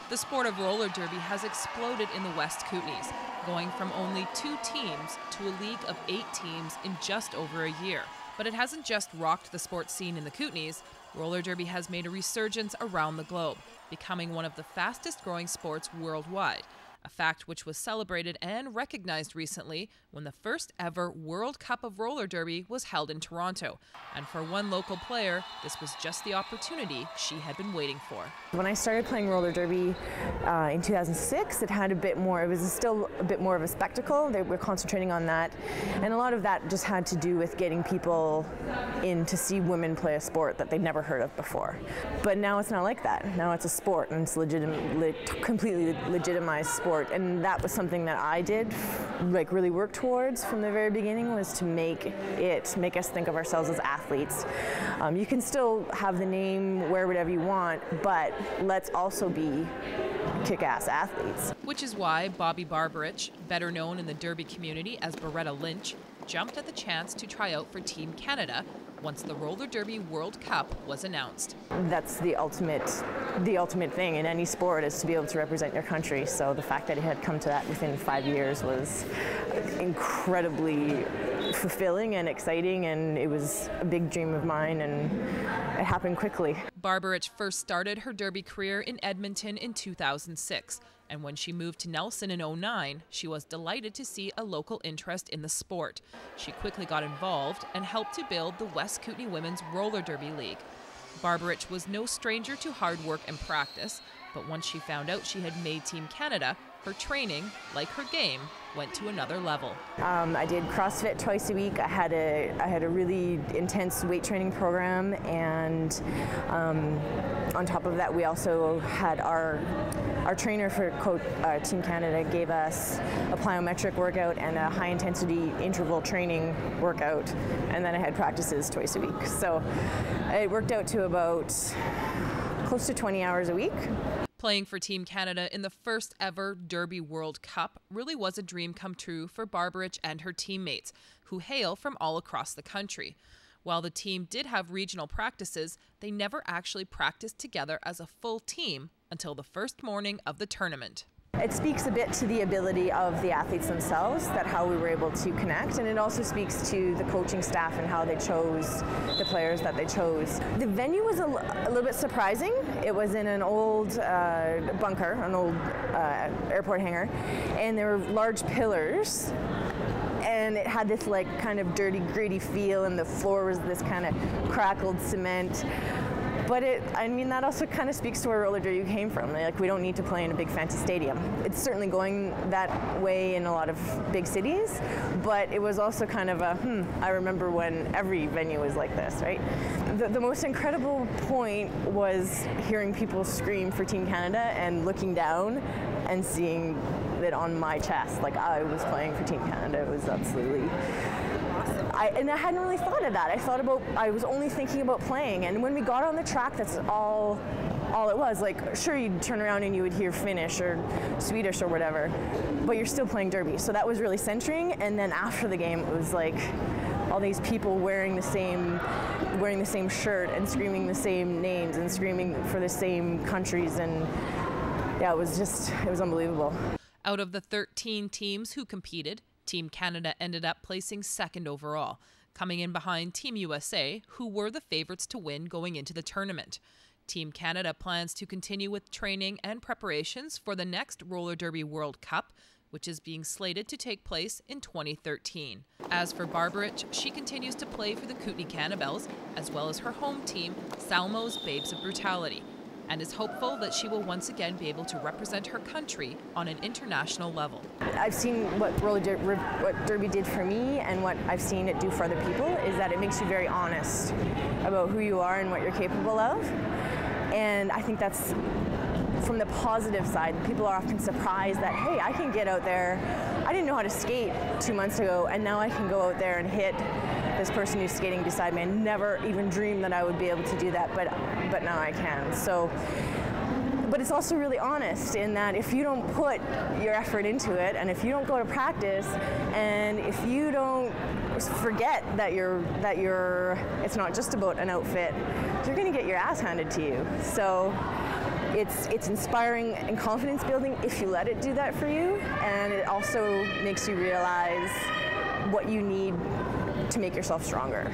The sport of roller derby has exploded in the West Kootenays, going from only 2 teams to a league of 8 teams in just over a year. But it hasn't just rocked the sports scene in the Kootenays. Roller derby has made a resurgence around the globe, becoming one of the fastest growing sports worldwide. A fact which was celebrated and recognized recently when the first ever World Cup of Roller Derby was held in Toronto. And for one local player, this was just the opportunity she had been waiting for. When I started playing roller derby in 2006, it was still a bit more of a spectacle. They were concentrating on that. And a lot of that just had to do with getting people in to see women play a sport that they'd never heard of before. But now it's not like that. Now it's a sport, and it's completely legitimized sport. And that was something that I did, really work towards from the very beginning, was to make us think of ourselves as athletes. You can still have the name, wear whatever you want, but let's also be kick-ass athletes. Which is why Bobby Barbarich, better known in the derby community as Beretta Lynch, jumped at the chance to try out for Team Canada once the Roller Derby World Cup was announced. That's the ultimate thing in any sport, is to be able to represent your country. So the fact that it had come to that within 5 years was incredibly fulfilling and exciting, and it was a big dream of mine, and it happened quickly. Barbarich first started her derby career in Edmonton in 2006, and when she moved to Nelson in 2009, she was delighted to see a local interest in the sport. She quickly got involved and helped to build the West Kootenay Women's Roller Derby League. Barbarich was no stranger to hard work and practice, but once she found out she had made Team Canada, her training, like her game, went to another level. I did CrossFit twice a week. I had a really intense weight training program, and on top of that, we also had our trainer for Team Canada gave us a plyometric workout and a high-intensity interval training workout, and then I had practices twice a week. So it worked out to about close to 20 hours a week. Playing for Team Canada in the first ever Derby World Cup really was a dream come true for Barbarich and her teammates, who hail from all across the country. While the team did have regional practices, they never actually practiced together as a full team until the first morning of the tournament. It speaks a bit to the ability of the athletes themselves, that how we were able to connect, and it also speaks to the coaching staff and how they chose the players that they chose. The venue was a little bit surprising. It was in an old bunker, an old airport hangar, and there were large pillars, and it had this kind of dirty, gritty feel, and the floor was this kind of crackled cement. But that also kind of speaks to where roller derby came from. We don't need to play in a big fancy stadium. It's certainly going that way in a lot of big cities, but it was also kind of I remember when every venue was like this, right? The most incredible point was hearing people scream for Team Canada and looking down and seeing it on my chest, like I was playing for Team Canada. It was absolutely awesome. And I hadn't really thought of that. I was only thinking about playing, and when we got on the track, that's all it was. Sure, you'd turn around and you would hear Finnish or Swedish or whatever, but you're still playing derby. So that was really centering. And then after the game, it was all these people wearing the same shirt and screaming the same names and screaming for the same countries, and yeah, it was unbelievable. Out of the 13 teams who competed, Team Canada ended up placing second overall, coming in behind Team USA, who were the favorites to win going into the tournament. Team Canada plans to continue with training and preparations for the next Roller Derby World Cup, which is being slated to take place in 2013. As for Barbarich, she continues to play for the Kootenay Cannibals, as well as her home team, Salmo's Babes of Brutality, and is hopeful that she will once again be able to represent her country on an international level. I've seen what derby did for me, and what I've seen it do for other people is that it makes you very honest about who you are and what you're capable of. And I think that's from the positive side. People are often surprised that, hey, I can get out there. I didn't know how to skate 2 months ago, and now I can go out there and hit this person who's skating beside me. I never even dreamed that I would be able to do that, but now I can. So, but it's also really honest in that if you don't put your effort into it, and if you don't go to practice, and if you don't forget that it's not just about an outfit, you're going to get your ass handed to you. So it's inspiring and confidence building if you let it do that for you, and it also makes you realize what you need to make yourself stronger.